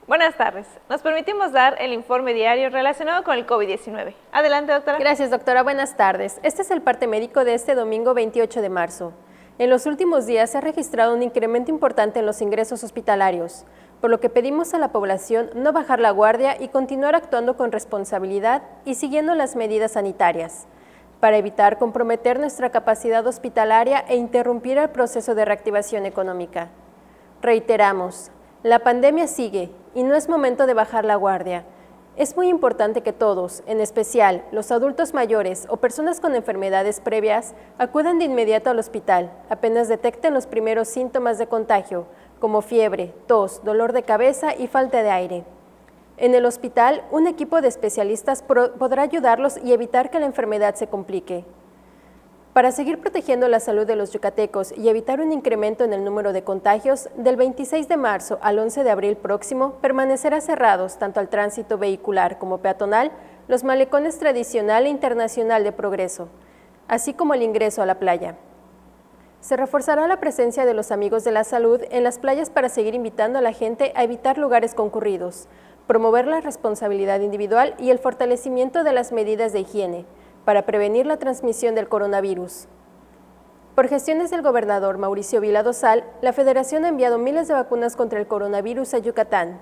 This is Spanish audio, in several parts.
Buenas tardes. Nos permitimos dar el informe diario relacionado con el COVID-19. Adelante, doctora. Gracias, doctora. Buenas tardes. Este es el parte médico de este domingo 28 de marzo. En los últimos días se ha registrado un incremento importante en los ingresos hospitalarios, por lo que pedimos a la población no bajar la guardia y continuar actuando con responsabilidad y siguiendo las medidas sanitarias, para evitar comprometer nuestra capacidad hospitalaria e interrumpir el proceso de reactivación económica. Reiteramos, la pandemia sigue y no es momento de bajar la guardia. Es muy importante que todos, en especial los adultos mayores o personas con enfermedades previas, acudan de inmediato al hospital apenas detecten los primeros síntomas de contagio, como fiebre, tos, dolor de cabeza y falta de aire. En el hospital, un equipo de especialistas podrá ayudarlos y evitar que la enfermedad se complique. Para seguir protegiendo la salud de los yucatecos y evitar un incremento en el número de contagios, del 26 de marzo al 11 de abril próximo permanecerá cerrados tanto al tránsito vehicular como peatonal los malecones tradicional e internacional de Progreso, así como el ingreso a la playa. Se reforzará la presencia de los amigos de la salud en las playas para seguir invitando a la gente a evitar lugares concurridos, promover la responsabilidad individual y el fortalecimiento de las medidas de higiene, para prevenir la transmisión del coronavirus. Por gestiones del gobernador Mauricio Vila Dosal, la Federación ha enviado miles de vacunas contra el coronavirus a Yucatán.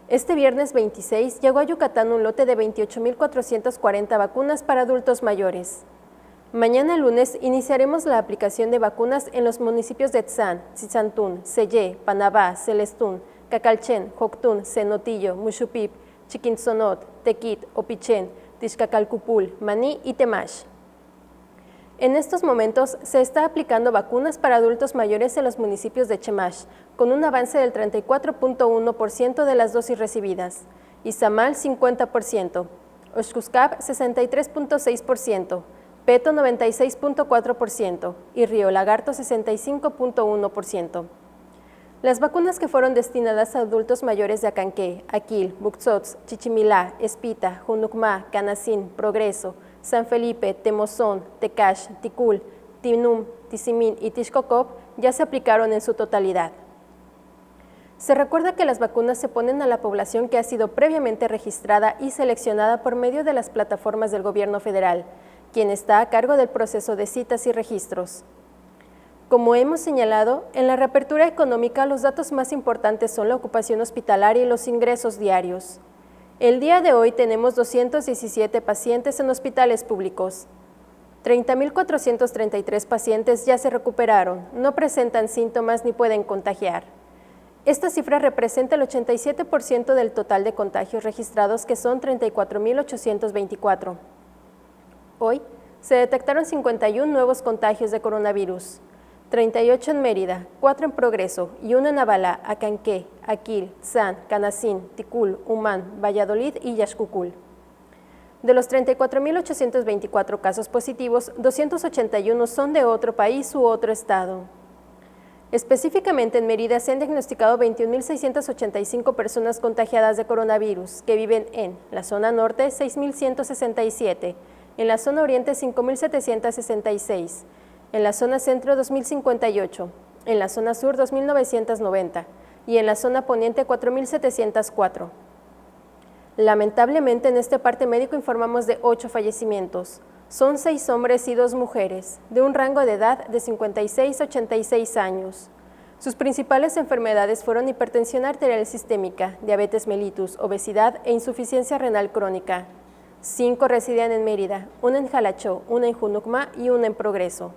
Este viernes 26 llegó a Yucatán un lote de 28.440 vacunas para adultos mayores. Mañana lunes iniciaremos la aplicación de vacunas en los municipios de Tzán, Tzitzantún, Sellé, Panabá, Celestún, Cacalchen, Joctún, Cenotillo, Muxupip, Chiquintzonot, Tequit, Opichén, Tixcacalcupul, Maní y Temax. En estos momentos se está aplicando vacunas para adultos mayores en los municipios de Chemax, con un avance del 34.1% de las dosis recibidas, Izamal 50%, Oxcuscap 63.6%, Peto 96.4% y Río Lagarto 65.1%. Las vacunas que fueron destinadas a adultos mayores de Acanqué, Aquil, Buxots, Chichimilá, Espita, Junucmá, Canacín, Progreso, San Felipe, Temozón, Tecash, Ticul, Tinum, Tizimín y Tixcocop ya se aplicaron en su totalidad. Se recuerda que las vacunas se ponen a la población que ha sido previamente registrada y seleccionada por medio de las plataformas del gobierno federal, quien está a cargo del proceso de citas y registros. Como hemos señalado, en la reapertura económica los datos más importantes son la ocupación hospitalaria y los ingresos diarios. El día de hoy tenemos 217 pacientes en hospitales públicos. 30.433 pacientes ya se recuperaron, no presentan síntomas ni pueden contagiar. Esta cifra representa el 87% del total de contagios registrados, que son 34.824. Hoy se detectaron 51 nuevos contagios de coronavirus. 38 en Mérida, 4 en Progreso y 1 en Abalá, Acanqué, Aquil, Tzán, Canacín, Ticul, Humán, Valladolid y Yaxcucul. De los 34.824 casos positivos, 281 son de otro país u otro estado. Específicamente en Mérida se han diagnosticado 21.685 personas contagiadas de coronavirus, que viven en la zona norte 6.167, en la zona oriente 5.766, en la zona centro 2.058, en la zona sur 2.990 y en la zona poniente 4.704. Lamentablemente en este parte médico informamos de 8 fallecimientos. Son 6 hombres y 2 mujeres, de un rango de edad de 56 a 86 años. Sus principales enfermedades fueron hipertensión arterial sistémica, diabetes mellitus, obesidad e insuficiencia renal crónica. 5 residían en Mérida, 1 en Jalachó, 1 en Junucmá y 1 en Progreso.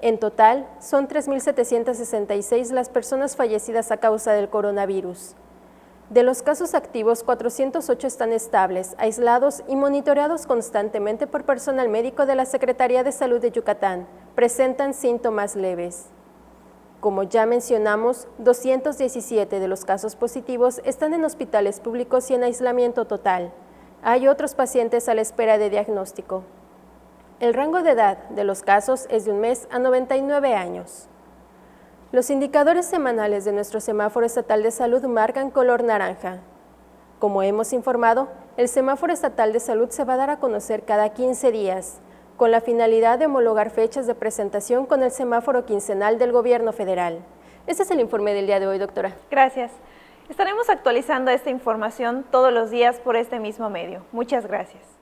En total, son 3.766 las personas fallecidas a causa del coronavirus. De los casos activos, 408 están estables, aislados y monitoreados constantemente por personal médico de la Secretaría de Salud de Yucatán. Presentan síntomas leves. Como ya mencionamos, 217 de los casos positivos están en hospitales públicos y en aislamiento total. Hay otros pacientes a la espera de diagnóstico. El rango de edad de los casos es de 1 mes a 99 años. Los indicadores semanales de nuestro semáforo estatal de salud marcan color naranja. Como hemos informado, el semáforo estatal de salud se va a dar a conocer cada 15 días, con la finalidad de homologar fechas de presentación con el semáforo quincenal del gobierno federal. Este es el informe del día de hoy, doctora. Gracias. Estaremos actualizando esta información todos los días por este mismo medio. Muchas gracias.